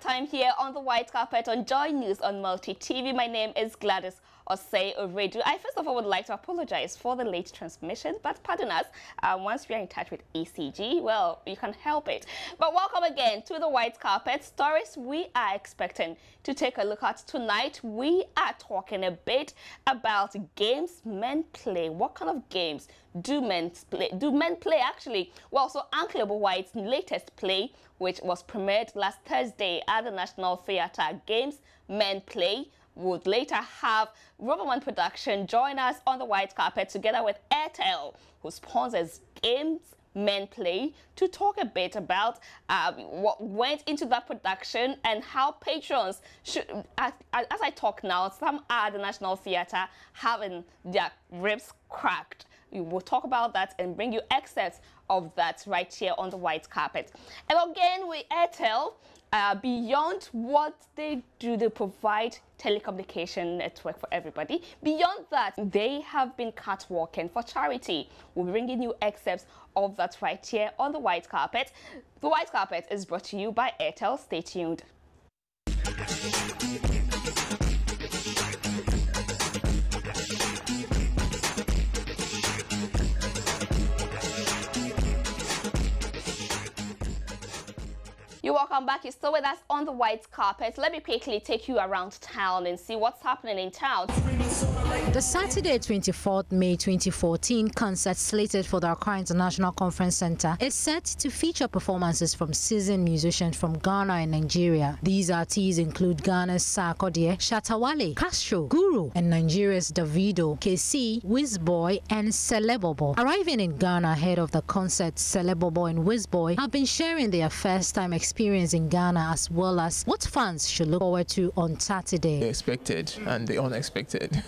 time here on the white carpet on Joy News on Multi TV. My name is Gladys Osei Oredu. I first of all would like to apologize for the late transmission, but pardon us. Once we are in touch with ECG, well, you can help it. But welcome again to the white carpet. Stories we are expecting to take a look at tonight. We are talking a bit about games men play. What kind of games do men play? Do men play actually? Well, so Uncle White's latest play, which was premiered last Thursday at the National Theatre, Games Men Play, would later have Rubberman Production join us on the white carpet together with Airtel, who sponsors Games Men Play, to talk a bit about what went into that production and how patrons should, as I talk now, some are the National Theatre having their ribs cracked. We will talk about that and bring you excerpts of that right here on the white carpet. And again, with Airtel, beyond what they do, they provide telecommunication network for everybody. Beyond that, they have been catwalking for charity. We'll be bringing you excerpts of that right here on the white carpet. The white carpet is brought to you by Airtel. Stay tuned. You're welcome back. You're still with us on the white carpet. Let me quickly take you around town and see what's happening in town. The Saturday, 24th May 2014 concert slated for the Accra International Conference Center is set to feature performances from seasoned musicians from Ghana and Nigeria. These artists include Ghana's Sarkodie, Shatawale, Castro, Guru, and Nigeria's Davido, KC, Wizboy, and Celebobo. Arriving in Ghana ahead of the concert, Celebobo and Wizboy have been sharing their first-time experience in Ghana, as well as what fans should look forward to on Saturday. The expected and the unexpected.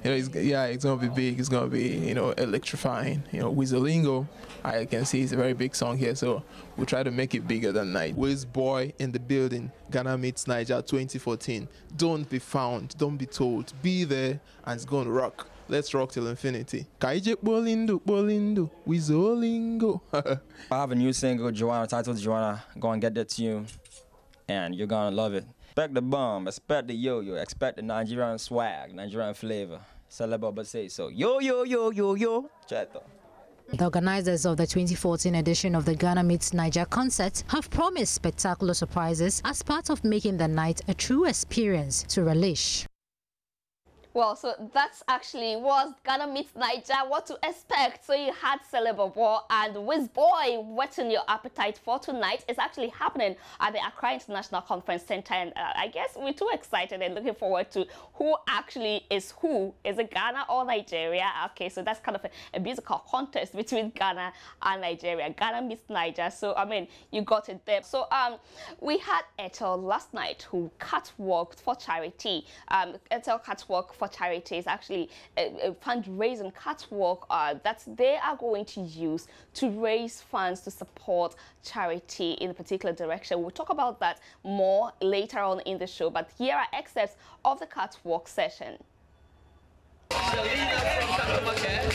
It's gonna be big. It's gonna be, electrifying. Wizolingo, I can see it's a very big song here, so we'll try to make it bigger than night. Wizboy in the building. Ghana meets Naija 2014. Don't be found. Don't be told. Be there, and it's gonna rock. Let's rock till infinity. Kaije Bolindo, Bolindo, Wizolingo. I have a new single, Joanna, titled Joanna. Go and get that tune, and you're gonna love it. Expect the bomb, expect the yo-yo, expect the Nigerian swag, Nigerian flavor. Celebobo say so. Yo, yo, yo, yo, yo. Cheto. The organizers of the 2014 edition of the Ghana Meets Naija concert have promised spectacular surprises as part of making the night a true experience to relish. Well, so that's actually was Ghana Meets Naija, what to expect. So you had Celebobo and Wizboy whetting your appetite for tonight. It's actually happening at the Accra International Conference Center, and I guess we're too excited and looking forward to who actually is who. Is it Ghana or Nigeria? Okay, so that's kind of a musical contest between Ghana and Nigeria. Ghana Meets Naija. So I mean, you got it there. So we had Airtel last night who catwalked for charity. Airtel catwalk for charity is actually a fundraising catwalk that they are going to use to raise funds to support charity in a particular direction. We'll talk about that more later on in the show, but here are excerpts of the catwalk session. Selena from Customer Care.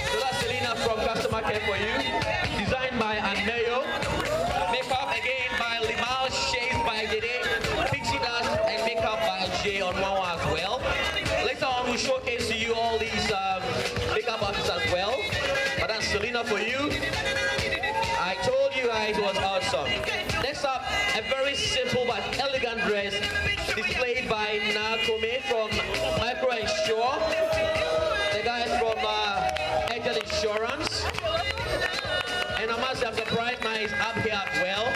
So that's Selena from Customer Care for you. Designed by Aneo. Makeup again by Limal, shades by Dede, Pixie Dust, and makeup by Jay on Wawa as well. Later on, we'll showcase to you all these makeup artists as well. But that's Selena for you. I told you guys it was awesome. Next up, a very simple but elegant dress displayed by Nakome from Micro Insure. The guys from Angel Insurance. And I must have surprised my is up here as well.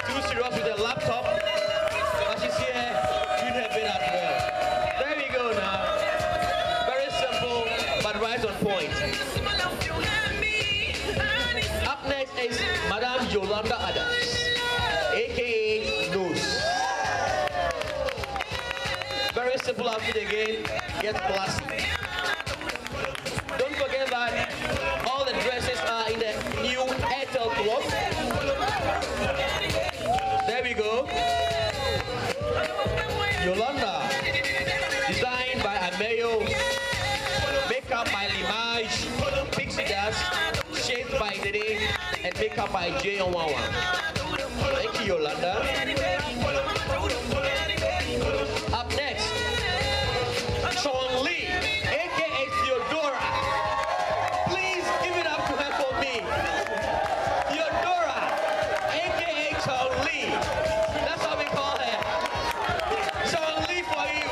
Too serious with the laptop. But she's here doing her bit as well. There we go now. Very simple, but right on point. Up next is Madame Yolanda Adams, aka Nose. Very simple outfit again, yet classy. Don't forget that all the dresses are in the new Airtel cloth. There we go. Yolanda, designed by Ameo, makeup by Limage, Pixie Dust, shaped by and makeup by Jay Onwawa. Thank you, Yolanda. Up next, Sean Lee, aka Theodora. Please give it up to her for me. Theodora, aka Sean Lee. That's how we call her. Sean Lee for you.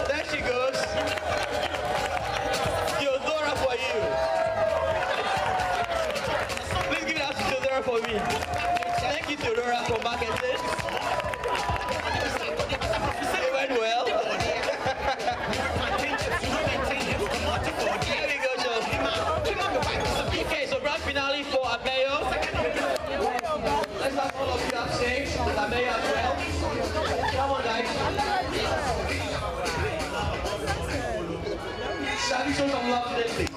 There she goes. Theodora for you. Please give it up to Theodora for me. Thank you, Theodora, for marketing. It went well. Here we go, Joe. Okay, so grand finale for Ameyo. Let's have all of you up stage with Ameyo as well. Come on, guys. Shall we show some love today, please?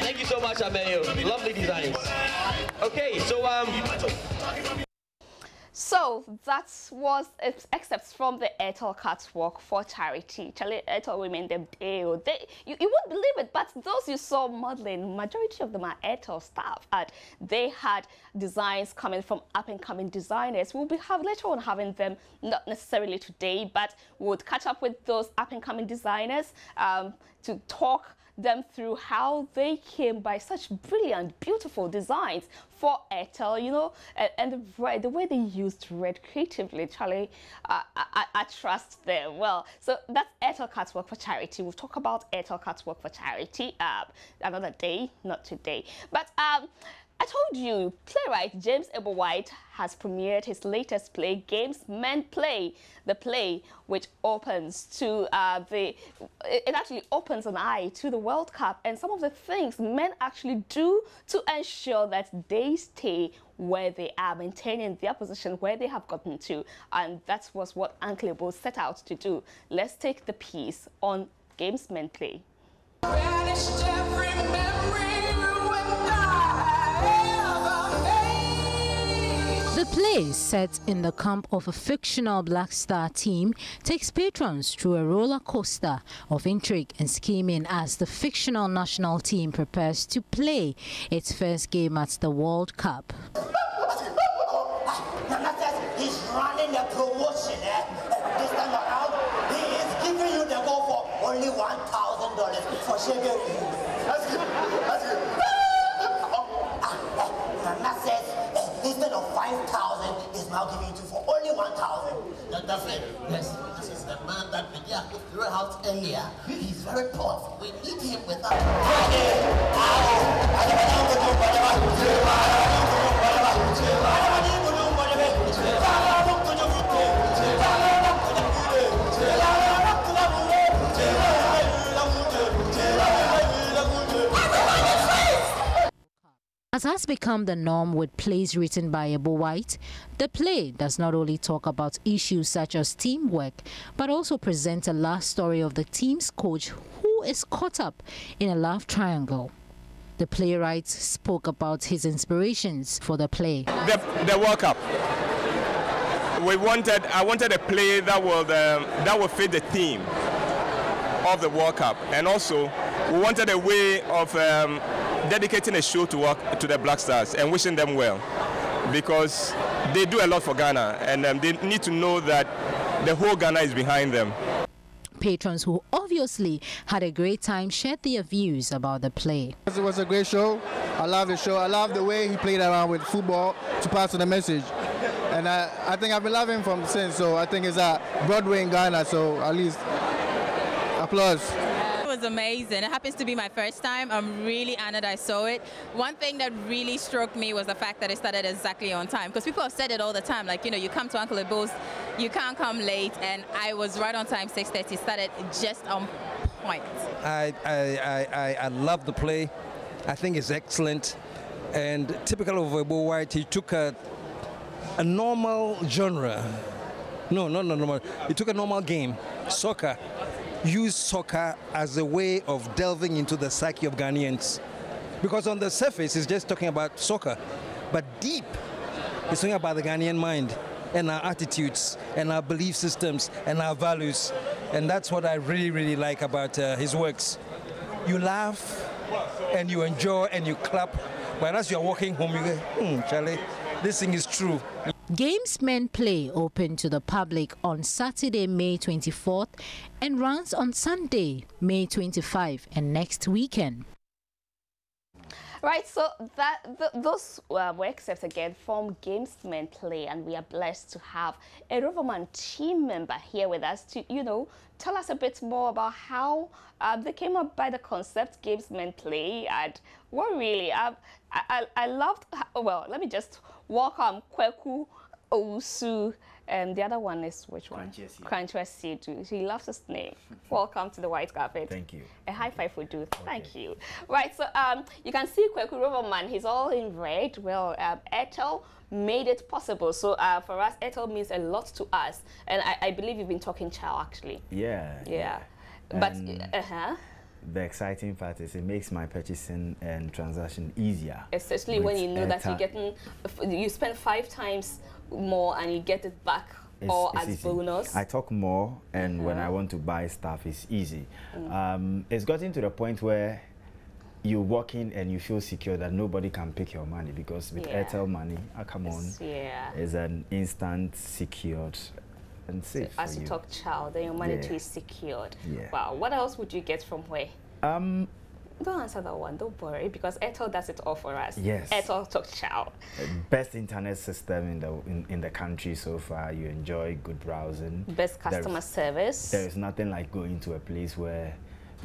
Thank you so much, Ameyo. Lovely designs. Okay, so that was excerpts from the Airtel Catwalk for charity. Charlie, Airtel women, you won't believe it, but those you saw modeling, majority of them are Airtel staff, and they had designs coming from up-and-coming designers. We'll be later on having them, not necessarily today, but we'll catch up with those up-and-coming designers to talk them through how they came by such brilliant, beautiful designs for Airtel, you know, and the way they used red creatively. Charlie, I trust them. Well, so that's Airtel Catwalk for charity. We'll talk about Airtel Catwalk for charity another day, not today. But I told you, playwright James Ebowhite has premiered his latest play, Games Men Play. The play, which opens to it actually opens an eye to the World Cup and some of the things men actually do to ensure that they stay where they are, maintaining their position where they have gotten to. And that was what Uncle Ebo set out to do. Let's take the piece on Games Men Play. The play, set in the camp of a fictional Black Star team, takes patrons through a roller coaster of intrigue and scheming as the fictional national team prepares to play its first game at the World Cup. He's running the promotion. This time around, he is giving you the goal for only $1,000 for shaking. That's good. That's good. Nana says instead of 5,000, he's now giving you for only 1,000. That's it. Yes, this is the man that Media threw out earlier. He's very powerful. We need him with us. As has become the norm with plays written by Ebowhite, the play does not only talk about issues such as teamwork, but also presents a love story of the team's coach who is caught up in a love triangle. The playwright spoke about his inspirations for the play. The World Cup. I wanted a play that will fit the theme of the World Cup, and also we wanted a way of dedicating a show to the Black Stars and wishing them well, because they do a lot for Ghana, and they need to know that the whole Ghana is behind them. Patrons who obviously had a great time shared their views about the play. It was a great show. I love the show. I love the way he played around with football to pass on the message. And I think I've been loving him from since, so I think it's at Broadway in Ghana, so at least applause. It was was amazing. It happens to be my first time. I'm really honored I saw it. One thing that really struck me was the fact that it started exactly on time. Because people have said it all the time, like, you know, you come to Uncle Ebo's, you can't come late, and I was right on time, 6:30, started just on point. I love the play. I think it's excellent. And typical of Ebo White, he took a normal genre. No, not normal. He took a normal game, soccer, used soccer as a way of delving into the psyche of Ghanaians. Because on the surface, it's just talking about soccer. But deep, it's talking about the Ghanaian mind and our attitudes and our belief systems and our values. And that's what I really, really like about his works. You laugh and you enjoy and you clap. But as you're walking home, you go, Charlie, this thing is true. Gamesmen Play opened to the public on Saturday, May 24th and runs on Sunday, May 25 and next weekend. Right, so those were excerpts again from Gamesmen Play, and we are blessed to have a Riverman team member here with us to, you know, tell us a bit more about how they came up by the concept Gamesmen Play and what really I loved. Well, let me just welcome Kweku Owusu, and the other one is which one? Crunchy too. He loves his name. Welcome to the white carpet. Thank you. A high five would do. Thank you. Right, so you can see Kweku Riverman. He's all in red. Well, Airtel made it possible. So for us, Airtel means a lot to us, and I believe you've been talking Chow actually. Yeah. But the exciting part is it makes my purchasing and transaction easier. Especially when you know that you're getting, you spend 5 times more and you get it back or as easy. Bonus. I talk more, and when I want to buy stuff, it's easy. It's gotten to the point where you walk in and you feel secure that nobody can pick your money, because with Airtel money, come on, it's an instant, secured, and safe. So as you talk Chow, then your money too is secured. Wow. What else would you get from where? Don't answer that one, don't worry, because Airtel does it all for us. Yes. Airtel talk Chow. Best internet system in the country so far. You enjoy good browsing. Best customer service. There is nothing like going to a place where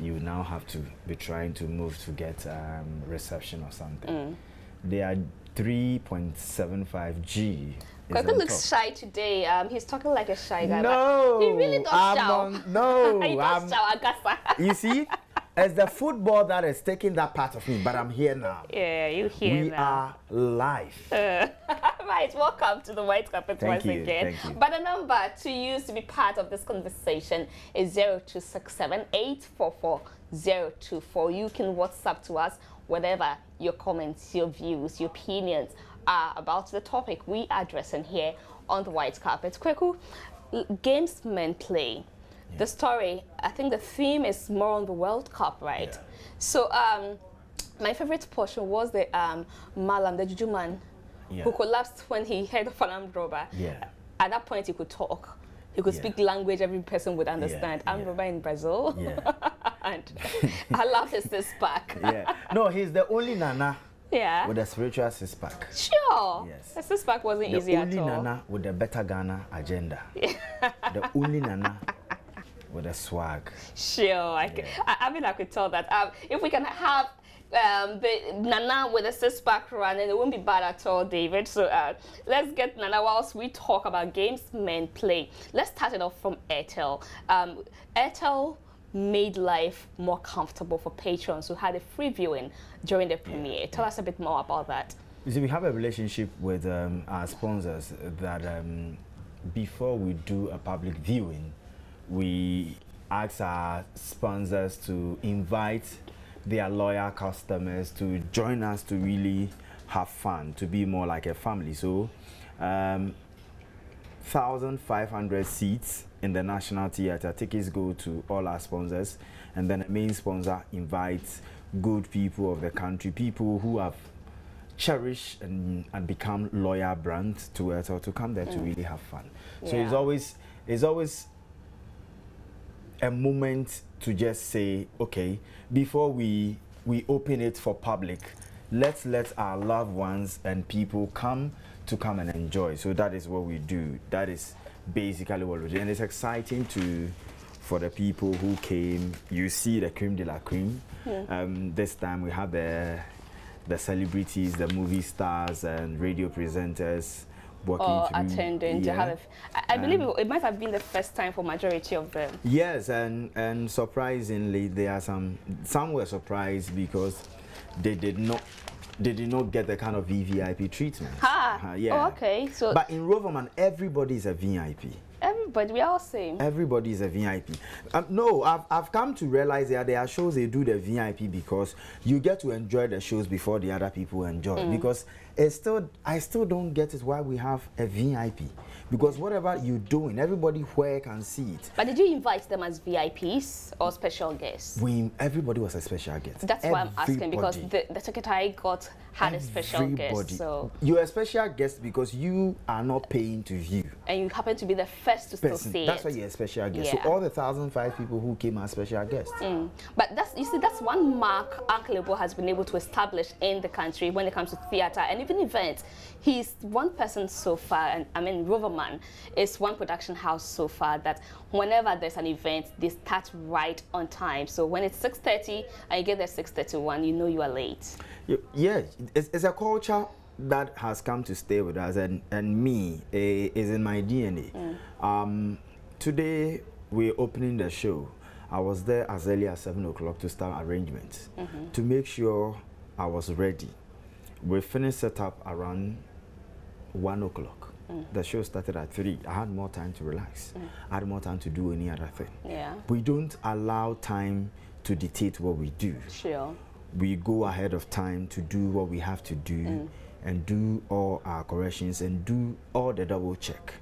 you now have to be trying to move to get reception or something. They are 3.75G. Kweku looks shy today. He's talking like a shy guy. No, he really does Chow. No, he does Chow, Agasa. You see? It's the football that is taking that part of me, but I'm here now. Yeah, you here we now. We are live. Right, welcome to the white carpet once again. Thank you. But the number to use to be part of this conversation is 0267 844 024. You can WhatsApp to us whatever your comments, your views, your opinions are about the topic we are addressing here on the white carpet. Kweku, Gamesmen Play. The story, I think the theme is more on the World Cup, right? Yeah. So my favorite portion was the Malam, the Juju man, who collapsed when he heard of an armed robber. At that point, he could talk. He could speak language every person would understand. Armed robber in Brazil. And I love his six-pack. No, he's the only Nana with a spiritual six-pack. Sure. Yes. The six-pack wasn't easy at all. The only Nana with a better Ghana agenda. The only Nana with a swag. Sure, I mean, I could tell that. If we can have the Nana with a six-pack run, and it won't be bad at all, David. So let's get Nana whilst we talk about Gamesmen Play. Let's start it off from Airtel. Airtel made life more comfortable for patrons who had a free viewing during the premiere. Tell us a bit more about that. You see, we have a relationship with our sponsors that before we do a public viewing, we ask our sponsors to invite their loyal customers to join us to really have fun, to be more like a family. So 1,500 seats in the National Theatre. Tickets go to all our sponsors, and then the main sponsor invites good people of the country, people who have cherished and become loyal brands to Airtel, to come there to really have fun. So it's always a moment to just say, okay, before we open it for public, let's let our loved ones and people come and enjoy. So that is what we do. That is basically what we do, and it's exciting for the people who came. You see the creme de la creme. This time we have the celebrities, the movie stars and radio presenters working through. Attending to have I believe it might have been the first time for majority of them. Yes, and surprisingly, there are some were surprised because they did not get the kind of VVIP treatment. Yeah. Oh, okay. So, but in Roverman, everybody is a VIP. Everybody, we are all same. Everybody is a VIP. No, I've come to realize that there are shows they do the VIP because you get to enjoy the shows before the other people enjoy. Because I still don't get it why we have a VIP. Because whatever you're doing, everybody where can see it. But did you invite them as VIPs or special guests? Everybody was a special guest. That's why I'm asking, because the secretary had a special guest. So you're a special guest because you are not paying to view. And you happen to be the first to still see That's why you're a special guest. So all the 1,005 people who came are special guests. But that's one mark Uncle Ebo has been able to establish in the country when it comes to theater and even events. He's one person so far, and I mean Roverman is one production house so far that whenever there's an event, they start right on time. So when it's 6:30 and you get there 6:31, you know you are late. Yeah, it's a culture that has come to stay with us, and me is in my DNA. Today we're opening the show. I was there as early as 7 o'clock to start arrangements to make sure I was ready. We finished setup around 1 o'clock. The show started at 3. I had more time to relax. I had more time to do any other thing. We don't allow time to dictate what we do. We go ahead of time to do what we have to do and do all our corrections and do all the double check.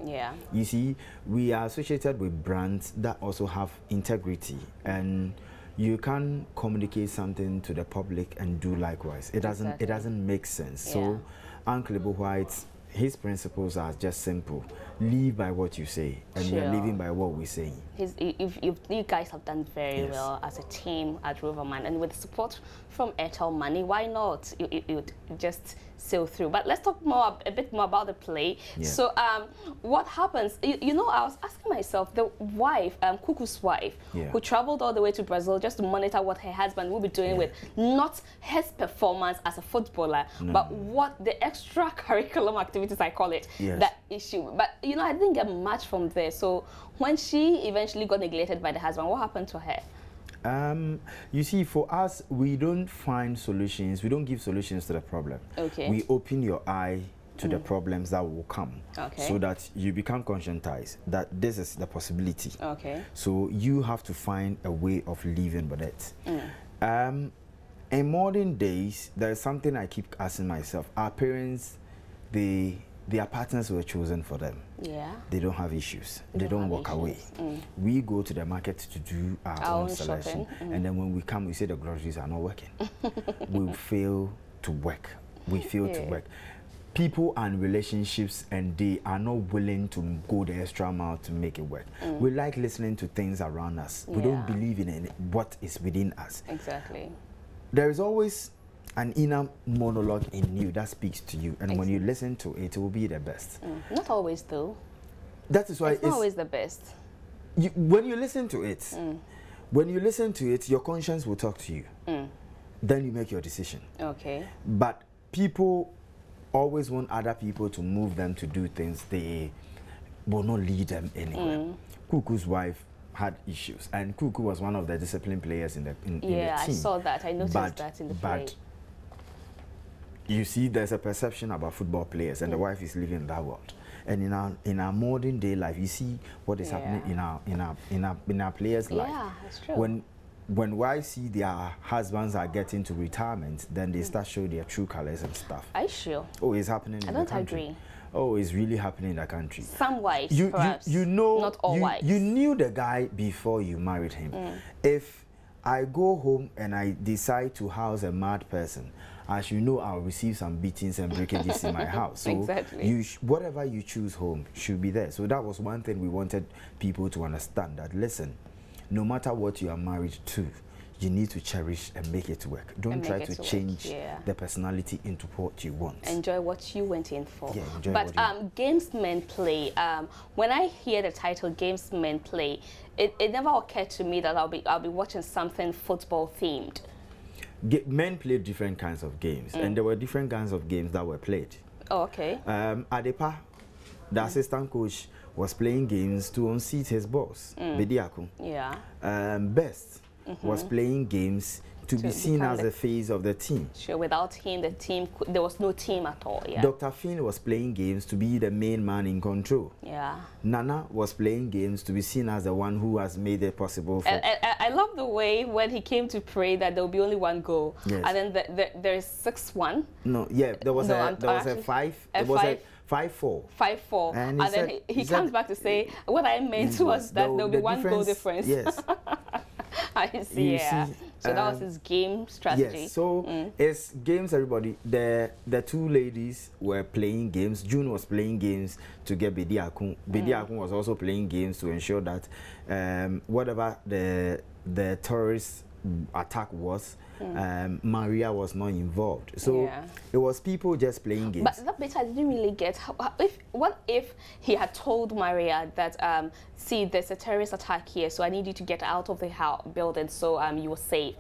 You see, we are associated with brands that also have integrity, and you can communicate something to the public and do likewise. It doesn't make sense. So Uncle Ebo White, his principles are just simple. Live by what you say, and you're living by what we're saying. You guys have done very well as a team at Roverman, and with support from Airtel Money, why not? You just sail through. But let's talk a bit more about the play. So what happens? You know, I was asking myself, the wife, Kuku's wife, who traveled all the way to Brazil just to monitor what her husband will be doing with not his performance as a footballer, but what the extracurricular activities, I call it, that issue. But you know, I didn't get much from there. So when she eventually got neglected by the husband, what happened to her? You see, for us, we don't find solutions. We don't give solutions to the problem. We open your eye to the problems that will come, so that you become conscientized that this is the possibility. So you have to find a way of living with it. In modern days, there is something I keep asking myself. Our parents, their partners were chosen for them. They don't have issues. They don't walk away. We go to the market to do our own selection, and then when we come, we say the groceries are not working. We fail to work. We fail to work. People and relationships, and they are not willing to go the extra mile to make it work. We like listening to things around us. We don't believe in what is within us. There is always an inner monologue in you that speaks to you, and when you listen to it, it will be the best. Not always, though. That is why it's not always the best. When you listen to it, your conscience will talk to you. Then you make your decision. But people always want other people to move them to do things. They will not lead them anywhere. Kuku's wife had issues, and Kuku was one of the disciplined players in the team. I saw that. I noticed that in the play. But you see, there's a perception about football players, and the wife is living in that world. And in our modern day life, you see what is happening in our players' life. That's true. When wives see their husbands are getting to retirement, then they start showing their true colors and stuff. Are you sure? Oh, it's happening in the country. I don't agree. Oh, it's really happening in the country. Some wives, perhaps. You know, not all wives. You knew the guy before you married him. If I go home and I decide to house a mad person, as you know, I'll receive some beatings and breakages in my house. So whatever you choose home should be there. So that was one thing we wanted people to understand, that listen, no matter what you are married to, you need to cherish and make it work. Don't try to change yeah. the personality into what you want. Enjoy what you went in for. Yeah, enjoy but what you games men play. When I hear the title "Games Men Play," it never occurred to me that I'll be watching something football themed. Men play different kinds of games, and there were different kinds of games that were played. Oh, okay. Adepa, the assistant coach, was playing games to unseat his boss, Bediako. Yeah. Best was playing games to be seen as the face of the team. Sure, without him, the team, there was no team at all. Yeah. Dr. Finn was playing games to be the main man in control. Yeah. Nana was playing games to be seen as the one who has made it possible for... I love the way when he came to pray that there will be only one goal. Yes. And then there's 6-1. No, yeah, there was a 5-4. 5-4. And then he comes back to say, what I meant was that there'll be one goal difference. Yes. I see, yeah. So that was his game strategy. Yes, so it's games, everybody. The two ladies were playing games. June was playing games to get Bediakun. Bediakun was also playing games to ensure that whatever the terrorist attack was, Maria was not involved. So it was people just playing games. But that bit I didn't really get. What if he had told Maria that, see, there's a terrorist attack here, so I need you to get out of the building so you were safe.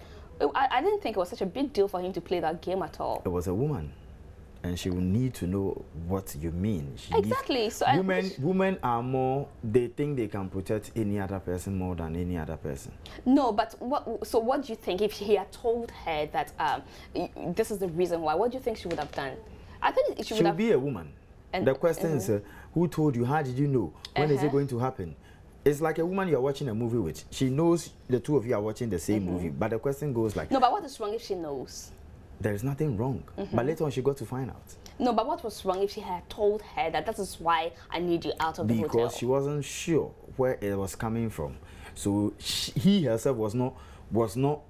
I didn't think it was such a big deal for him to play that game at all. It was a woman, and she will need to know what you mean. Exactly. So women are more, they think they can protect any other person more than any other person. No, but what do you think if he had told her that this is the reason why? What do you think she would have done? I think she would be a woman. And the question is, who told you? How did you know? When is it going to happen? It's like a woman you're watching a movie with. She knows the two of you are watching the same movie, but the question goes like... No, but what is wrong if she knows? There is nothing wrong. But later on, she got to find out. No, but what was wrong if she had told her that this is why I need you out of the hotel? Because she wasn't sure where it was coming from. So he herself was not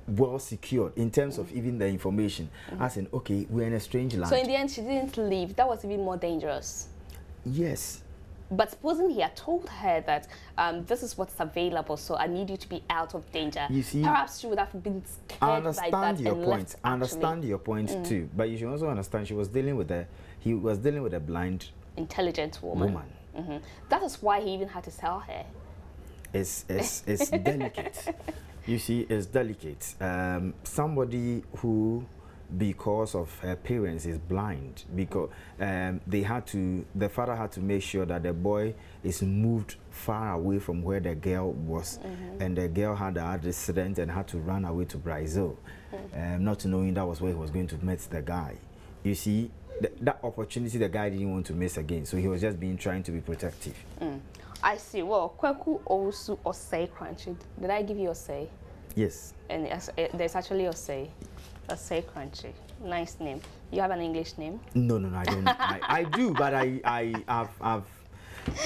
well secured in terms of even the information. As in, okay, we're in a strange land. So in the end, she didn't leave. That was even more dangerous. Yes. But supposing he had told her that this is what's available, so I need you to be out of danger. You see, perhaps she would have been scared by that. I understand your point too, but you should also understand he was dealing with a blind, intelligent woman. That is why he even had to tell her. It's delicate. You see, it's delicate. Somebody who, because of her parents, is blind, because the father had to make sure that the boy is moved far away from where the girl was, and the girl had an accident and had to run away to Brazil, not knowing that was where he was going to meet the guy. You see, that opportunity the guy didn't want to miss again, so he was just trying to be protective. I see. Well, Kweku also Osei Crunchy. Did I give you Osei? Yes. And there's actually Osei. Osei Crunchy. Nice name. You have an English name? No, I don't. I do, but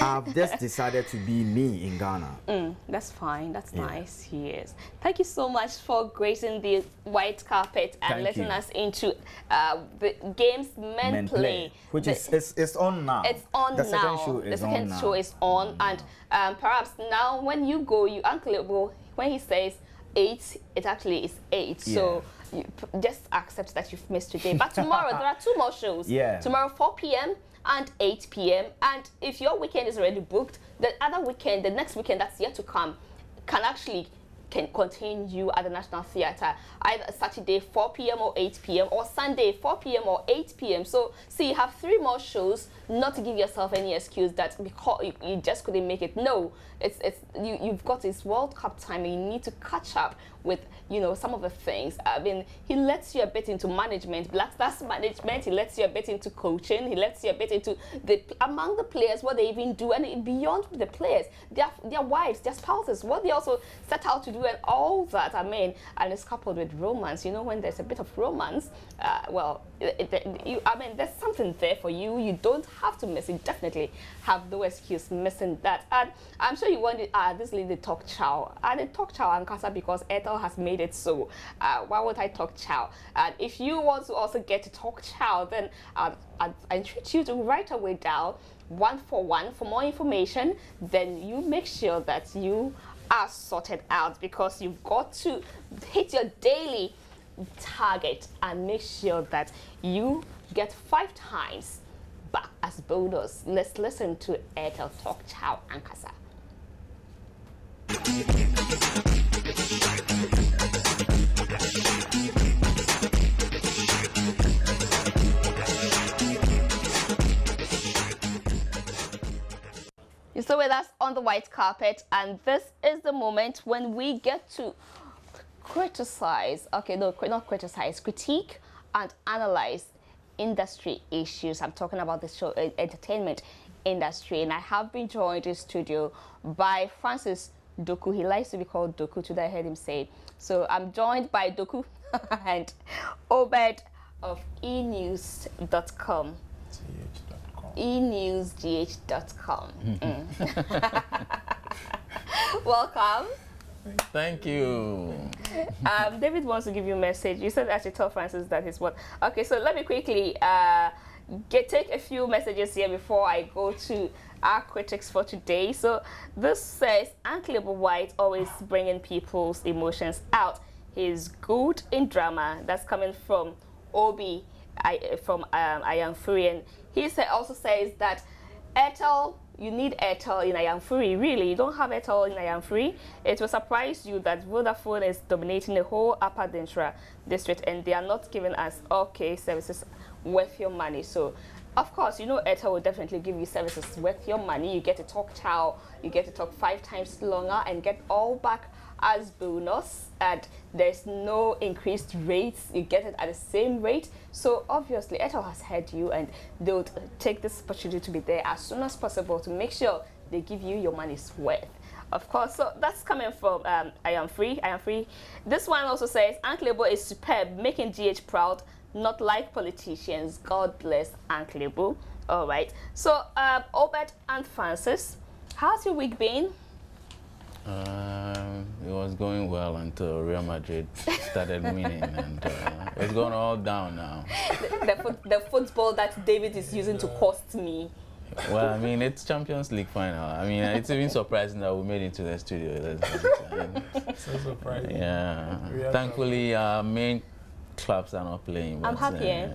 I've just decided to be me in Ghana. That's fine. That's nice. Yes. Thank you so much for gracing the white carpet and letting us into the games men play. Which it's on now. It's on now. The second show is on, and perhaps now when you go, Uncle, when he says 8, it actually is 8. Yeah. So you just accept that you've missed today. But tomorrow there are 2 more shows. Yeah. Tomorrow 4 p.m. and 8 p.m. And if your weekend is already booked, the next weekend that's yet to come, can contain you at the National Theatre, either Saturday 4 p.m. or 8 p.m. or Sunday 4 p.m. or 8 p.m. So see, you have 3 more shows, not to give yourself any excuse that because you just couldn't make it. No, you've got this World Cup time and you need to catch up with some of the things. I mean, he lets you a bit into management, Black Stars management. He lets you a bit into coaching. He lets you a bit into among the players, what they even do, and beyond the players, their wives, their spouses, what they also set out to do, and all that. I mean, and it's coupled with romance. When there's a bit of romance, there's something there for you. You don't have to miss it. Definitely have no excuse missing that. And I'm sure you wanted this lady talk chow. And they talk chow and Kasa because Ethel has made it so. Why would I talk chow? And if you want to also get to talk chow, then I entreat you to write away down 141 for more information. Then you make sure that you are sorted out, because you've got to hit your daily target and make sure that you get 5 times back as bonus. Let's listen to Airtel Talk Chow Ankasa. You're still with us on the white carpet, and this is the moment when we get to criticize, okay, no, not criticize, critique and analyze industry issues. I'm talking about the show entertainment industry, and I have been joined in studio by Francis Doku. He likes to be called Doku, today I heard him say. So I'm joined by Doku and Obed of enews.com. enewsgh.com. Welcome. Thank you. David wants to give you a message. You said I should tell Francis that is what. Okay, so let me quickly take a few messages here before I go to our critics for today. So this says, Uncle White always bringing people's emotions out. He's good in drama. That's coming from Obi, from Ayamfuri. He also says that Airtel, you need Airtel in Ayamfuri. Really, you don't have Airtel in Ayamfuri. It will surprise you that Vodafone is dominating the whole Upper Dentra district, and they are not giving us okay services worth your money. So, of course, you know Airtel will definitely give you services worth your money. You get to talk chow, you get to talk 5 times longer, and get all back as bonus, and there's no increased rates. You get it at the same rate. So obviously Airtel has heard you, and they'll take this opportunity to be there as soon as possible to make sure they give you your money's worth. Of course, so that's coming from I am free. This one also says, Uncle Lebo is superb, making GH proud, not like politicians. God bless Uncle Lebo. All right, so Obed and Francis, how's your week been? It was going well until Real Madrid started winning, and it's gone all down now. The football that David is using to cost me. Well, I mean, it's Champions League final. I mean, it's even surprising that we made it to the studio. So surprising. Yeah. Thankfully, our main clubs are not playing. I'm happy.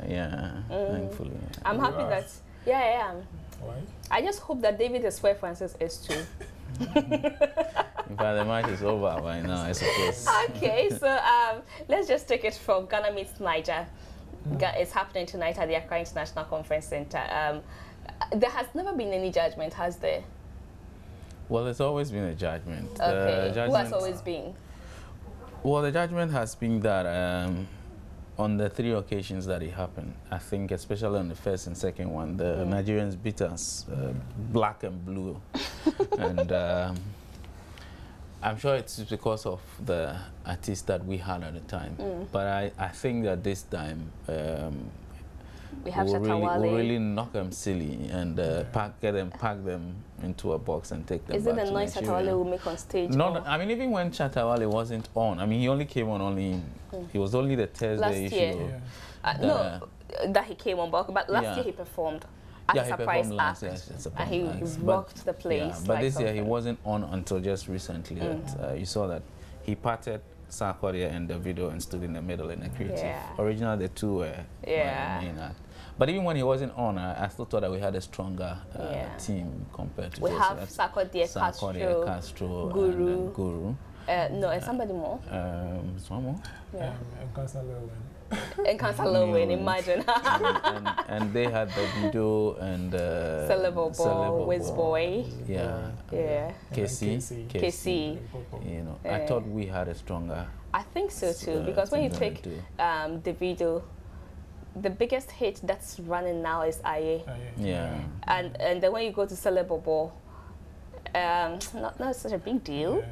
Thankfully. I'm happy that. Yeah, I am. Why? I just hope that David is where Francis is too. In fact, the match is over by now, I suppose. Okay, so let's just take it from Ghana meets Naija. It's happening tonight at the Accra International Conference Center. There has never been any judgment, has there? Well, there's always been a judgment. Okay. Who has always been? Well, the judgment has been that on the 3 occasions that it happened, I think especially on the first and second one, the Nigerians beat us black and blue. And I'm sure it's because of the artist that we had at the time. But I think that this time we'll really knock them silly and pack them into a box and take them back to Nigeria. Is it the noise Chatawale will make on stage? No, I mean, even when Chatawale wasn't on, I mean, he only came on he was only the Thursday issue. Last year. No, that he came on, but last year he performed. As a surprise act, and he rocked the place. Yeah, but this year he wasn't on until just recently. That, you saw that he parted Sarkodia and the video and stood in the middle in a creative. Originally, the two were main act. But even when he wasn't on, I still thought that we had a stronger team compared to we have Sarkodia, Castro, Guru. And Guru. No, and somebody more. One more. Yeah. And Kansalowen, imagine. and they had the video and Celebo Wiz Boy. Yeah. KC. You know, I thought we had a stronger. I think so too, because when you take the video, the biggest hit that's running now is Aye. Yeah. And then when you go to Celebo, not such a big deal. Yeah.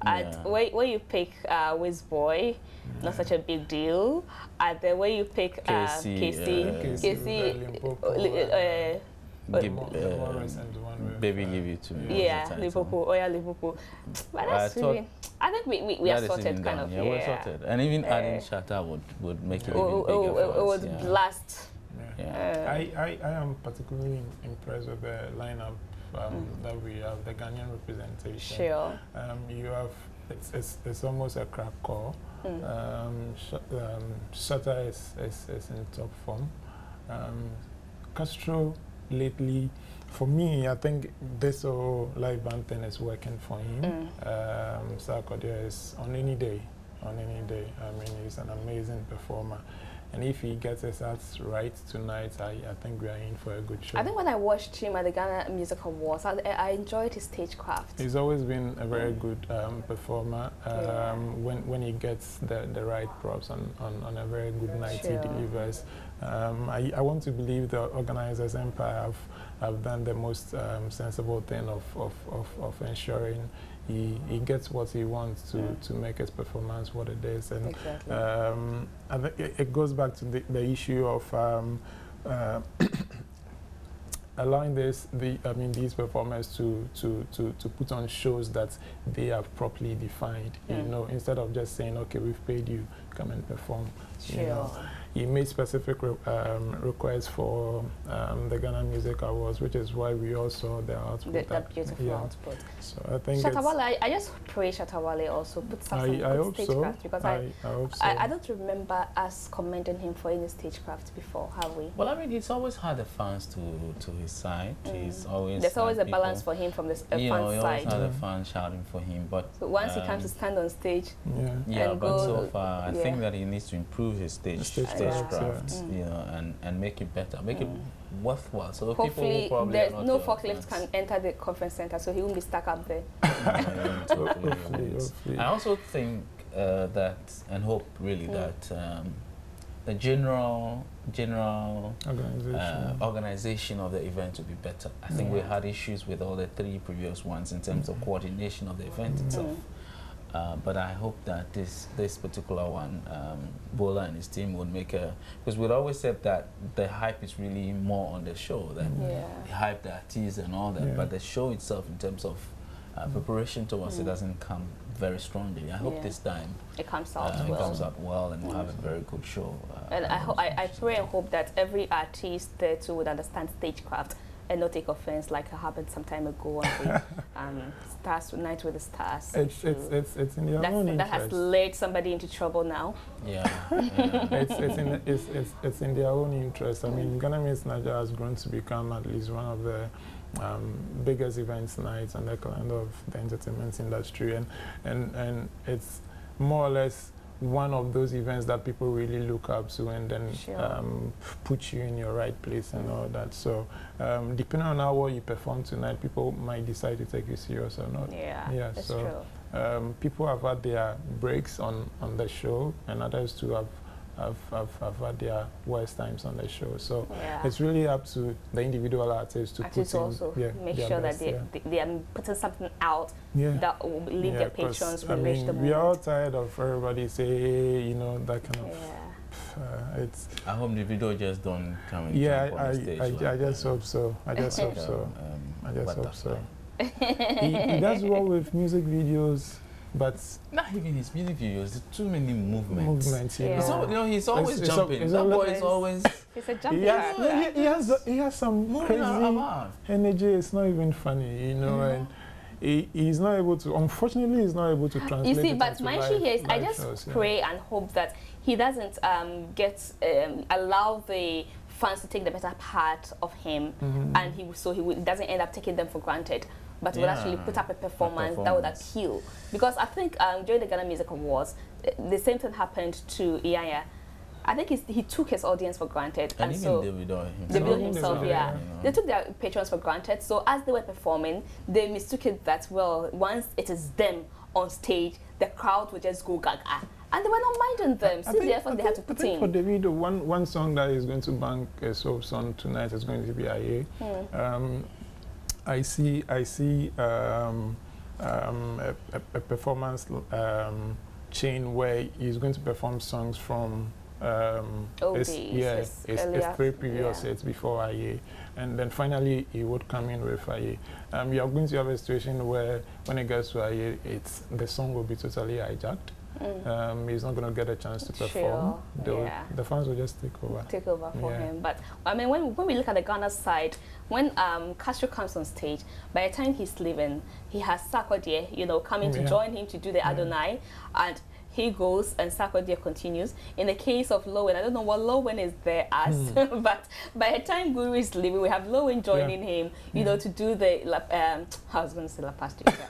And when you pick Wiz Boy, not such a big deal. And then when you pick Baby Give It To Me. Yeah, Liverpool. Oh yeah, Liverpool. But that's really, I think we are sorted kind of. Yeah, we're sorted. And even adding Shatta would make it even bigger for us. It would blast. Yeah. I am particularly impressed with the lineup. that we have, the Ghanaian representation. Sure. You have, it's almost a crack core. Shatta is in top form. Castro lately, for me, I think this whole live band thing is working for him. Sarkodie is on any day. I mean, he's an amazing performer. And if he gets his acts right tonight, I think we are in for a good show. I think when I watched him at the Ghana Music Awards, I enjoyed his stagecraft. He's always been a very good performer. When he gets the right props on a very good night, he delivers. I want to believe the organizers, Empire, have done the most sensible thing of ensuring he gets what he wants to make his performance what it is. And I think it goes back to the issue of allowing these performers to put on shows that they have properly defined. You know, instead of just saying, okay, we've paid you, come and perform. Sure. You know, he made specific requests for the Ghana Music Awards, which is why we all saw the output. That beautiful output. So I think Shatta Wale, I just pray Shatta Wale also puts up some good stagecraft, because I hope so. I don't remember us commending him for any stagecraft before, have we? Well, I mean, he's always had the fans to his side. He's always there's always a balance for him from the fans side. He always had the fans shouting for him, but so once he comes to stand on stage, but so far I think that he needs to improve his stagecraft, you know, and make it better, make it worthwhile. So hopefully people who there's no forklift can enter the conference center, so he won't be stuck up there. Hopefully. I also think that, and hope really that the general organization of the event will be better. I think we had issues with all the 3 previous ones in terms of coordination of the event itself. But I hope that this particular one, Bola and his team would make because we'd always said that the hype is really more on the show than the hype, the artists and all that. But the show itself, in terms of preparation towards it, doesn't come very strongly. I hope this time it comes out well. It comes out well, and we'll have a very good show. And I pray and hope that every artist there too would understand stagecraft and not take offense like it happened some time ago on the Stars Night with the Stars. It's in their own interest. That has led somebody into trouble now. It's in their own interest. I mean, Ghana Meets Naija has grown to become at least one of the biggest events nights on the calendar of the entertainment industry, and it's more or less one of those events that people really look up to, and then put you in your right place and all that. So depending on how well you perform tonight, people might decide to take you serious or not. That's so people have had their breaks on the show, and others too have had their worst times on the show. So it's really up to the individual artists to put in make sure that they are putting something out that will leave their patrons relatable. We are all tired of everybody say, you know, that kind of. It's. I hope the video just don't come and jump on the stage. I just hope so. I just hope so. I just hope so. He does well with music videos. But not even his music videos, there's too many movements. You know. He's always jumping. That boy is always. He's a jumping. He has some crazy energy. It's not even funny, you know. And he's not able to. Unfortunately, he's not able to translate. You see, but my issue here is, I just pray and hope that he doesn't allow the fans to take the better part of him, and he doesn't end up taking them for granted, but will actually put up a performance that would appeal. Because I think during the Ghana Music Awards, the same thing happened to Iyanya. I think he took his audience for granted, and so Davido himself, they took their patrons for granted. So as they were performing, they mistook it that, well, once it is them on stage, the crowd would just go gaga, and they were not minding them. See the effort they had to put in. For Davido, one song that is going to bank a soap song tonight is going to be Aye. I see a performance chain where he's going to perform songs from his 3 previous sets before Aye, and then finally he would come in with Aye. You are going to have a situation where when it gets to Aye, the song will be totally hijacked. he's not going to get a chance to perform. The fans will just take over. Take over for him. But I mean, when we look at the Ghana side, when Castro comes on stage, by the time he's leaving, he has Sarkodie, you know, coming to join him to do the Adonai, and he goes and Sarkodie continues. In the case of Lowen, I don't know what Lowen is there as, but by the time Guru is leaving, we have Lowen joining him, you know, to do the, I was going to say La Pastica,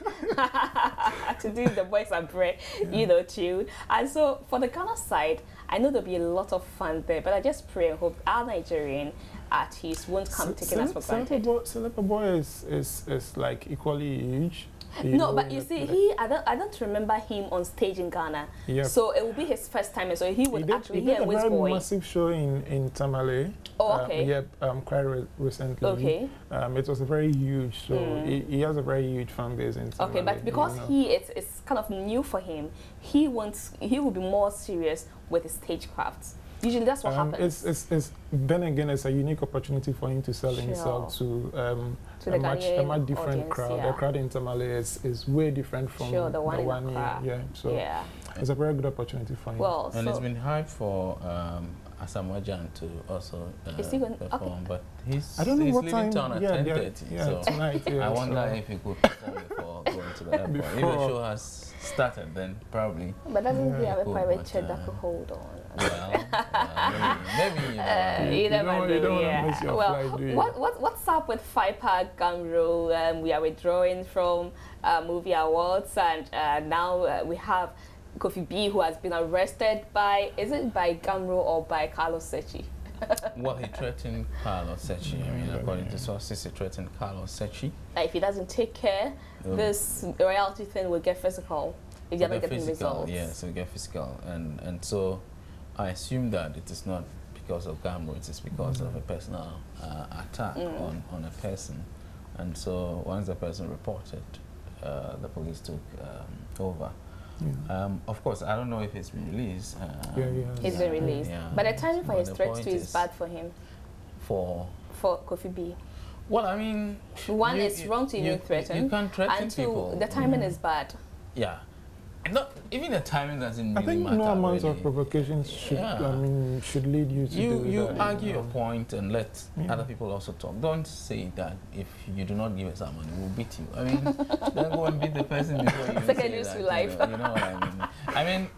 to do the Boys and Bread, you know, tune. And so for the Ghana side, I know there'll be a lot of fun there, but I just pray and hope our Nigerian artists won't come taking us for granted. Celebrity Boy is like equally huge. No, but you see, I don't remember him on stage in Ghana. So it will be his first time, and so he would actually hear Wiz Boy. He did a very massive show in Tamale. Oh, okay. Quite recently. Okay. It was a very huge show. He has a very huge fan base in Tamale. Okay, but because it's kind of new for him, he will be more serious with his stagecraft. Usually that's what happens. Then again, it's a unique opportunity for him to sell himself to a much different audience, crowd. The crowd in Tamale is way different from the one here. So it's a very good opportunity for him. Well, and it's been hard for Asamoah to also perform, but he's leaving town at 10:30. So tonight, I wonder if he could perform before going to the airport. If the show has started, then probably. But doesn't he have a private jet that could hold on? Well, maybe you never you don't want to miss your flight, do you? What's up with Fipa Gamro? We are withdrawing from movie awards, and now we have Kofi B, who has been arrested by, is it by Gamro or by Carlos Sechi? Well, he threatened Carlos Sechi. I mean, according to sources, he threatened Carlos Sechi. If he doesn't take care, this royalty thing will get physical. If you're not getting results. Yes, it will get physical. And so I assume that it is not because of Gamro, it is because of a personal attack on a person. And so once the person reported, the police took over. Of course, I don't know if it's been released. He's been released. But the timing for his threats too is bad for him. For Kofi B. Well, I mean, one, it's wrong to even threaten. You can't threaten and people. Two, the timing is bad. Yeah. Not even the timing doesn't really matter. I think no amount of provocation should should lead you to do that. You argue your point and let other people also talk. Don't say that if you do not give us our money, we'll beat you. I mean, don't go and beat the person before you say that. Life. You know what I mean? I mean,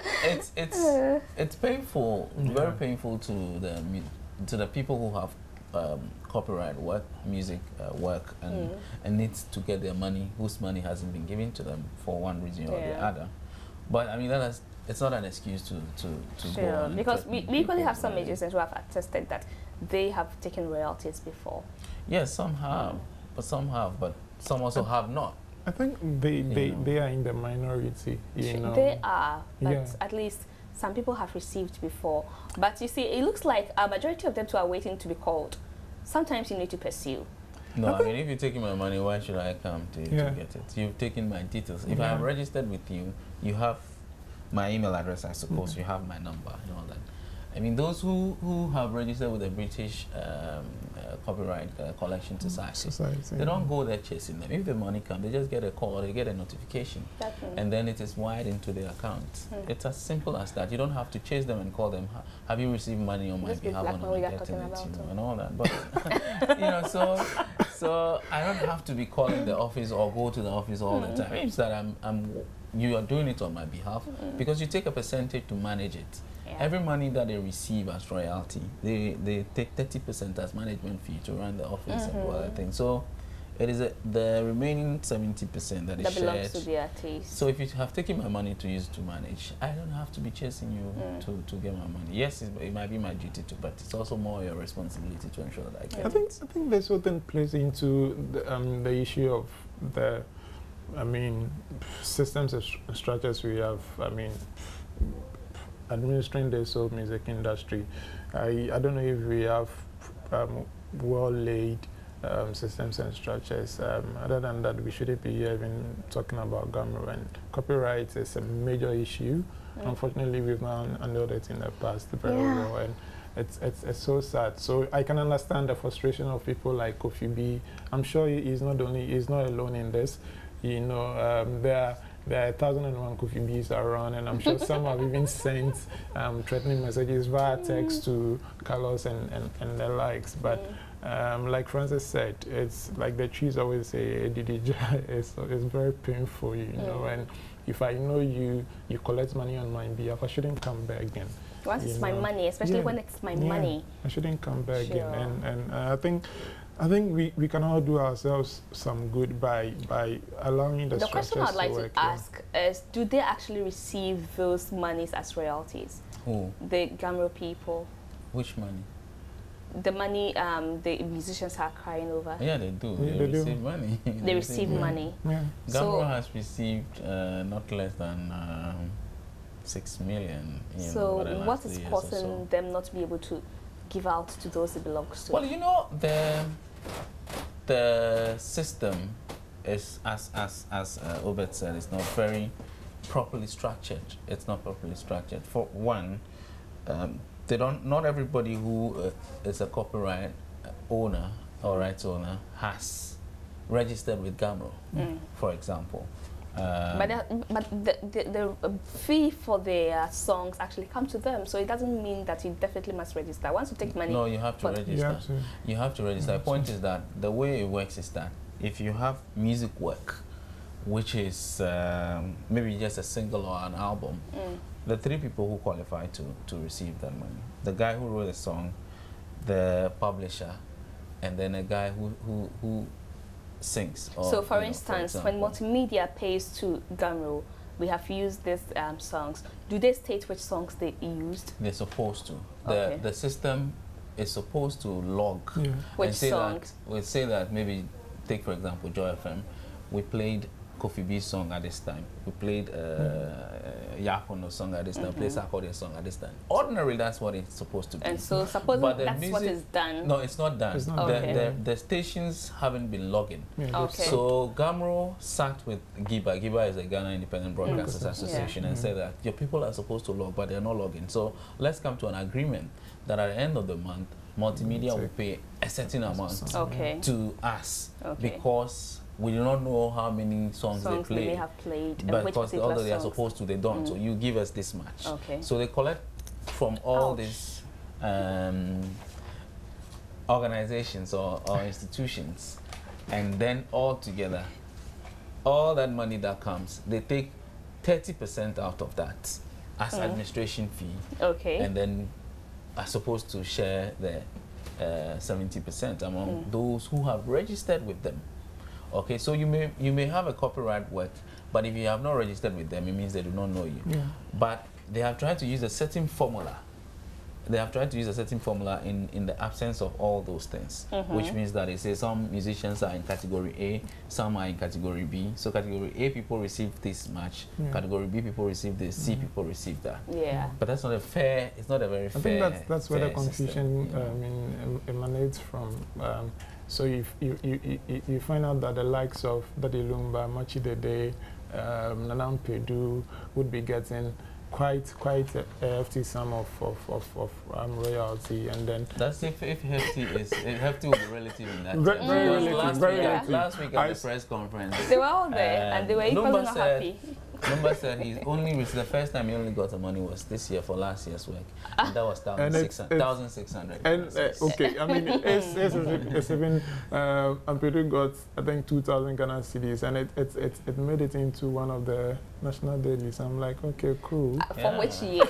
it's painful, very painful to the people who have copyright work, music work, and needs to get their money, whose money hasn't been given to them for one reason or the other. But I mean, it's not an excuse to go on. Because we equally have some musicians who have attested that they have taken royalties before. Yes, some have, but some also have not. I think they are in the minority. You know. They are, but at least some people have received before. But you see, it looks like a majority of them too are waiting to be called. Sometimes you need to pursue. No, I mean, if you're taking my money, why should I come to get it? You've taken my details. If I am registered with you, you have my email address, I suppose. You have my number and all that. I mean, those who have registered with the British Copyright Collection Society, they don't go there chasing them. If the money comes, they just get a call, they get a notification, and then it is wired into their accounts. It's as simple as that. You don't have to chase them and call them, have you received money on my behalf when I'm getting it, and all that. But, you know, so I don't have to be calling the office or go to the office all the time. It's that you are doing it on my behalf because you take a percentage to manage it. Every money that they receive as royalty, they take 30% as management fee to run the office and all that thing. So it is the remaining 70% that is shared. Belongs to the artist. So if you have taken my money to use to manage, I don't have to be chasing you to get my money. Yes, it might be my duty to, but it's also more your responsibility to ensure that I get it. I think there's certain plays into the issue of the, systems and structures we have. Administering the soul music industry, I don't know if we have well-laid systems and structures. Other than that, we shouldn't be even talking about Gamro, and copyright is a major issue. Unfortunately, we've not handled it in the past very well, and it's so sad. So I can understand the frustration of people like Kofi B. I'm sure he's not alone in this. You know, there there are 1,001 Kofi Bs around, and I'm sure some have even sent threatening messages via text to Carlos and the likes. But like Francis said, it's like the trees always say, it's very painful, you know. And if I know you collect money on my behalf, I shouldn't come back again. Once it's my money, especially when it's my money. I shouldn't come back again. And I think we can all do ourselves some good by allowing the question I'd like to ask is, do they actually receive those monies as royalties? Who? The Gamro people. Which money? The money the musicians are crying over. Yeah, they do. Yeah, they receive money. They receive money. Yeah. Gamro has received not less than 6 million. So what is causing them not to be able to give out to those it belongs to? Well, you know, the system is, as Obed said, it's not very properly structured. It's not properly structured. For one, not everybody who is a copyright owner or rights owner has registered with Gamro, for example. But the fee for their songs actually come to them, so it doesn't mean that you definitely must register. Once you take money... No, you have to register. You have to register. The point is that the way it works is that if you have music work, which is maybe just a single or an album, the 3 people who qualify to receive that money: the guy who wrote the song, the publisher, and then a guy who sings. So for instance, when multimedia pays to Gamro, we have used these songs. Do they state which songs they used? They're supposed to. Okay. The system is supposed to log. Which songs? We say that maybe, take for example Joy FM, we played Kofi B's song at this time. We played Yapono's song at this time. Played Sarkodie's song at this time. Ordinarily, that's what it's supposed to be. And so, suppose that's what is done. No, it's not done. It's not done. The stations haven't been logging. Okay. So Gamro sat with GIBA. GIBA is a Ghana Independent Broadcasters Association, and said that your people are supposed to log, but they're not logging. So let's come to an agreement that at the end of the month, multimedia will pay a certain amount to us, because we do not know how many songs they play. They may have played, but because although they are supposed to, they don't. So you give us this much. So they collect from all these organizations or institutions, and then all together, all that money that comes, they take 30% out of that as administration fee, and then are supposed to share the 70% among those who have registered with them. Okay, so you may have a copyright work, but if you have not registered with them, it means they do not know you. But they have tried to use a certain formula. They have tried to use a certain formula in the absence of all those things, which means that they say some musicians are in category A, some are in category B. So category A people receive this much, category B people receive this, C people receive that. But that's not a fair, it's not a very fair. I think that's where the confusion emanates from. So if you find out that the likes of Daddy Lumba, Machi Dede, Nanam Pedu would be getting quite a hefty sum of royalty, and then that's if hefty will be relative in that. Very relative. Last week at the press conference, they were all there and they were equally not happy. Number said he's only reached the first time he only got the money was this year for last year's work, and that was 1,600. And okay, I mean, it's even Ampedu got I think 2,000 Ghana cedis, and it made it into one of the national dailies. I'm like, okay, cool. From which year?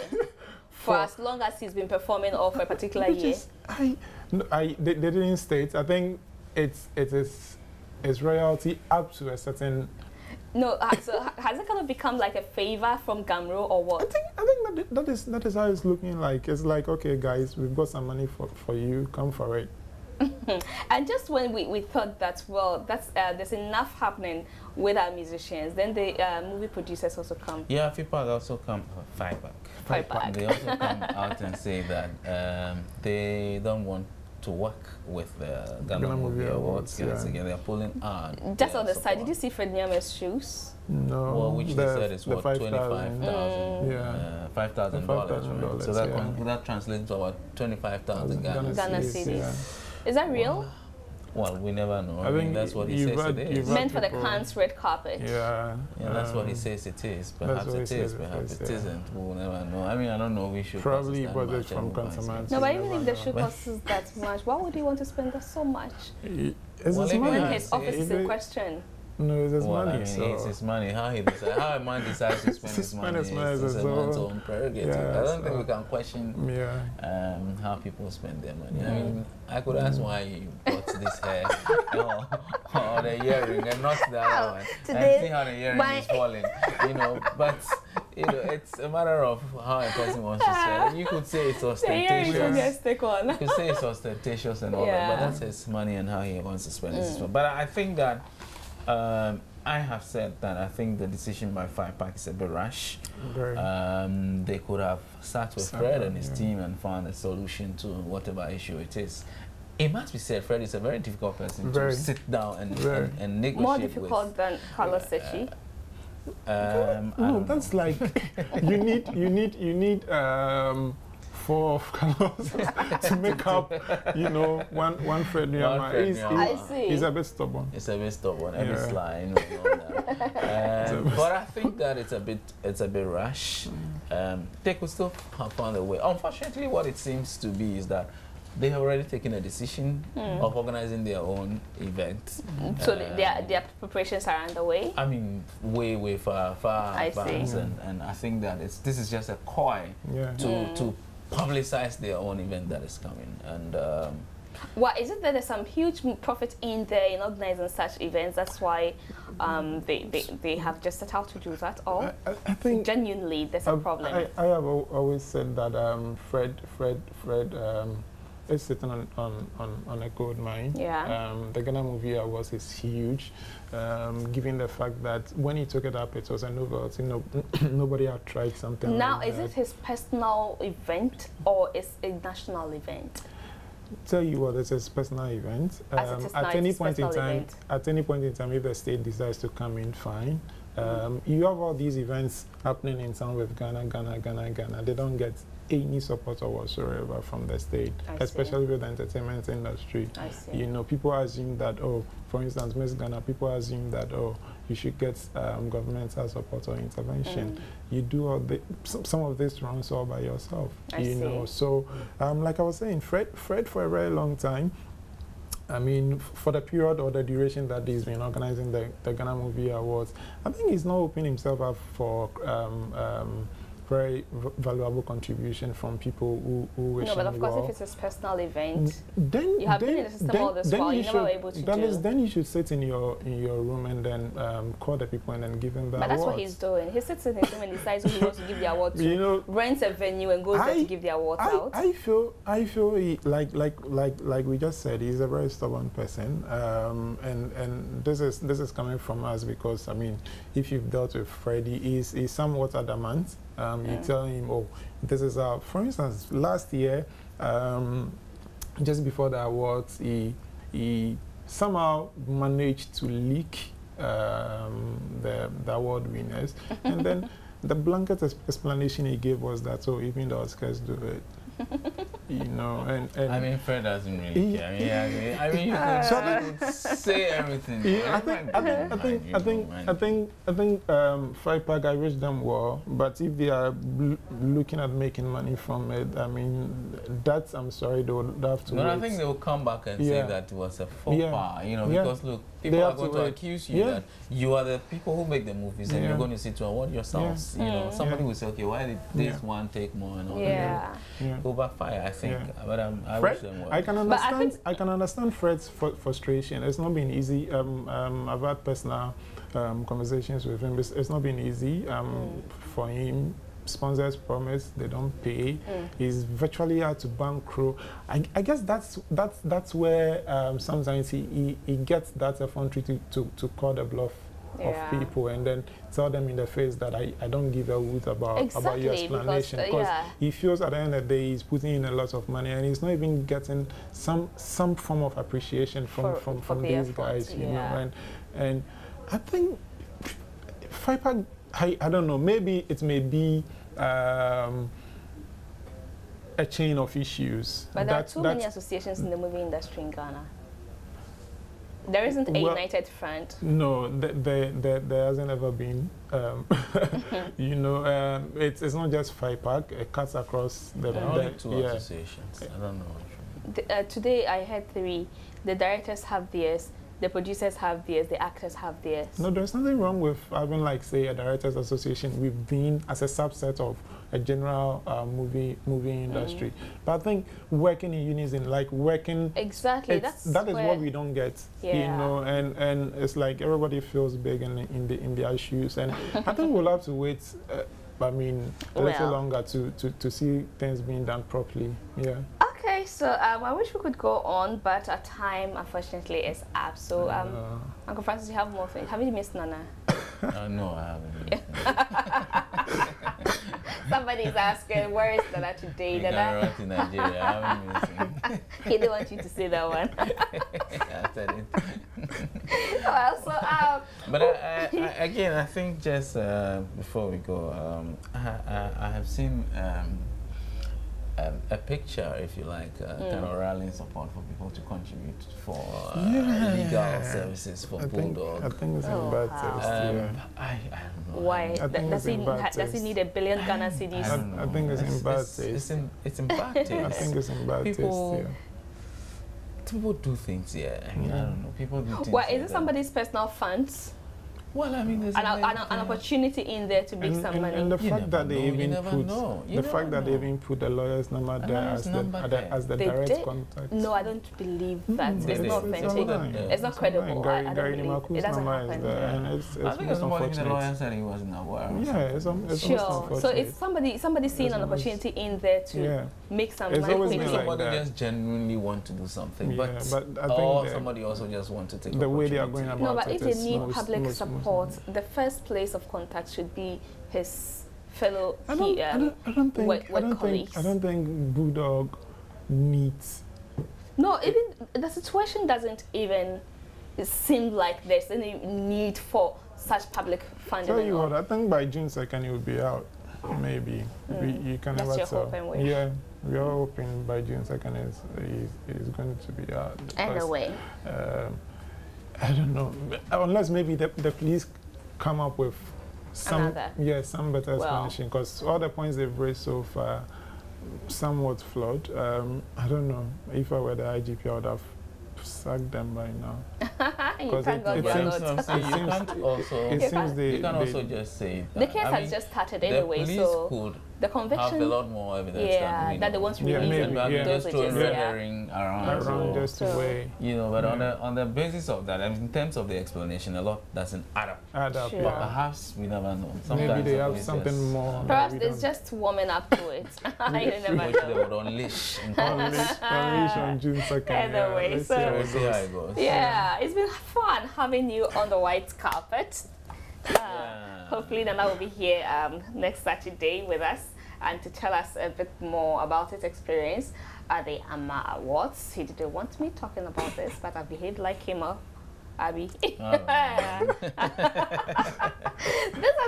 For as long as he's been performing, or for a particular year? They didn't state. I think it is royalty up to a certain. No, so has it kind of become like a favor from Gamro or what? I think that is how it's looking like. It's like, okay, guys, we've got some money for you. Come for it. And just when we thought that, well, that's there's enough happening with our musicians, then the movie producers also come. Yeah, FIPAG also come. FIPAG. They also come out and say that they don't want to work with the Ghana Movie Awards. Again, they're pulling on. Just on the side, did you see Fred Nyame's shoes? No. Well, which they said is what, 25,000. Yeah. $5,000. Right? So that translates to about 25,000 Ghana cedis. Is that real? Well, we never know. I mean, that's what he says it is. Meant for the Cannes red carpet. Yeah, that's what he says it is. Perhaps it is, perhaps it isn't. We'll never know. I mean, I don't know. We should probably bought it from consumers. No, but even if the show costs that much, why would he want to spend that so much? It's well, his money. When his office is in question. No, it's his money. I mean, so it's his money. How a man decides to spend his money is a man's own prerogative. I don't think we can question how people spend their money. I mean, I could ask why he bought this hair or the earring and not the other one. And see how the earring is falling, But it's a matter of how a person wants to spend it. You could say it's ostentatious. You could say it's ostentatious and all that, but that's his money and how he wants to spend it. But I think that. I have said that I think the decision by FIPAC is a bit rash. They could have sat with Fred and his team and found a solution to whatever issue it is. It must be said, Fred is a very difficult person to sit down and negotiate with. More difficult than Carlos Sechi. No, that's like you need 4 of Carlos to make up, one Fred Nyama. He's a bit stubborn. It's a bit stubborn, a bit sly, but I think that it's a bit rash. They could still have found a way. Unfortunately, what it seems to be is that they have already taken a decision of organizing their own event. So their preparations are underway? I mean, way far advanced. And I think that this is just a coy to publicize their own event that is coming. And is it that there's some huge profit in there in organizing such events? That's why they have just set out to do that? Or I think genuinely there's a problem? I have always said that Fred is sitting on a gold mine. The Ghana Movie Awards is huge, given the fact that when he took it up, it was a novelty. Nobody had tried something now, like is that. it his personal event or is it a national event? Tell you what, it's his personal event. At any point in time, if the state decides to come in, fine. You have all these events happening in town with Ghana. They don't get any support whatsoever from the state, especially with the entertainment industry. People assume that, for instance, Miss Ghana, people assume that, you should get governmental support or intervention. You do all some of this runs all by yourself. So like I was saying, Fred for a very long time, I mean, for the period or the duration that he's been organizing the Ghana Movie Awards, I think he's not opening himself up for very valuable contribution from people who wish him well. No, but of course, if it's his personal event, you have been in the system all this while, you're never able to do. Then you should sit in your room and then call the people and then give them the award. But that's what he's doing. He sits in his room and decides who he wants to give the award to, rents a venue and goes there to give the awards out. I feel he, like we just said, he's a very stubborn person, and this is coming from us because, I mean, if you've dealt with Freddie, he's somewhat adamant. You tell him, this is for instance, last year, just before the awards, he somehow managed to leak the award winners. And then the blanket explanation he gave was that, even the Oscars do it. And I mean, Fred doesn't really care. I mean, you could say everything. I think FIPAC, I wish them well, but if they are looking at making money from it, I mean, I'm sorry, they would have to wait. I think they will come back and say that it was a faux pas, because look, people are going to accuse you that you are the people who make the movies and you're going to sit to award yourselves. Somebody will say, okay, why did this one take more and all that? Go backfire, I think. But I wish them well. I can understand Fred's frustration. It's not been easy. I've had personal conversations with him. It's not been easy for him. Sponsors promise, they don't pay. He's virtually out to bankroll. I guess that's where sometimes he gets that effrontery to call the bluff of people and then tell them in the face that I don't give a hoot about your explanation, because he feels at the end of the day he's putting in a lot of money and he's not even getting some form of appreciation from these guys, you know. And I think FIPAC, I don't know, maybe it may be a chain of issues. But there are too many associations in the movie industry in Ghana. There isn't a united front. No, there hasn't ever been. You know, it's not just FIPAC. It cuts across the. Two associations. I don't know. Today I had 3. The directors have theirs. The producers have theirs, the actors have theirs. No, there's nothing wrong with having, like, say, a directors association. We've been as a subset of a general movie industry. But I think working in unison, like working exactly, that is what we don't get. Yeah. You know, and it's like everybody feels big in their shoes, and I think we'll have to wait. I mean, a little longer to see things being done properly. Yeah. Okay, so I wish we could go on, but our time, unfortunately, is up. So, Uncle Francis, you have more things. Have you missed Nana? No, I haven't. Somebody's asking, where is Nana today? Nana run to Nigeria. I haven't missed him. He didn't want you to say that one. I said it. Well, so, but again, I think just before we go, I have seen a picture, if you like, kind of rallying support for people to contribute for legal services for Bulldog. I think it's in bad taste. I don't know. Why? Does he need a billion Ghana cedis? I think it's in bad taste. It's in bad taste. I think it's in bad taste, yeah. People do things, yeah. I mean, I don't know. People do things. Well, is it somebody's personal funds? Well, I mean, there's an opportunity in there to make some money. And the fact that they even put the lawyer's number there as the direct contact. No, I don't believe that. It's not authentic. It's not credible. I don't believe it doesn't happen. I think it's somebody the lawyer said he wasn't aware. Yeah, it's sure. So it's somebody seeing an opportunity in there to make some money. Somebody just genuinely want to do something, but somebody also just want to take the way they are going about it. No, but if they need public support, the first place of contact should be his fellow colleagues. I don't think Bulldog needs. No, even the situation doesn't even seem like there's any need for such public funding. Tell you what, I think by June 2nd it will be out. Maybe you can never tell. Yeah, we are hoping by June 2nd is going to be out. Anyway. I don't know, unless maybe the police come up with some better explanation, because all the points they've raised so far somewhat flawed. I don't know, if I were the IGP, I would have sacked them by now. You can also just say that. The case has just started anyway, so the conviction have a lot more evidence that they want to release just around just to weigh. You know, but on the basis of that, in terms of the explanation, a lot doesn't add up. Sure. But perhaps we never know. Maybe they have something more. Perhaps it's just warming up to it. You never know. They would unleash on June 2nd. Anyway, so we'll see how it goes. Yeah, it's been fun having you on the white carpet. Hopefully Nana will be here next Saturday with us and to tell us a bit more about his experience at the AMA Awards. He didn't want me talking about this, but I behaved like him, Abby. This has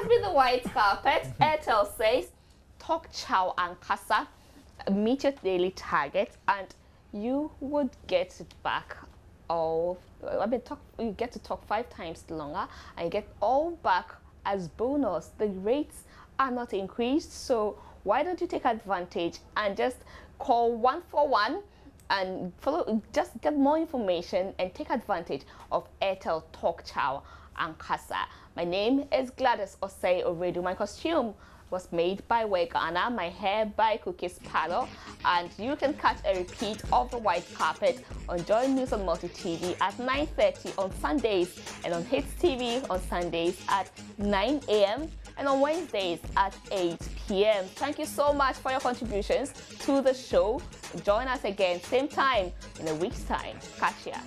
been the white carpet. Airtel says, talk chow and kasa, meet your daily target, and you would get it back. You get to talk 5 times longer, and you get all back as bonus. The rates are not increased, so why don't you take advantage and just call 141 and just get more information and take advantage of Airtel Talk Chow and Kasa. My name is Gladys Osei Oredu. My costume was made by Wegana, my hair by Cookies Palo, and you can catch a repeat of the white carpet on Joy News on Multi TV at 9:30 on Sundays, and on Hits TV on Sundays at 9 a.m. and on Wednesdays at 8 p.m. Thank you so much for your contributions to the show. Join us again, same time in a week's time. Catch ya.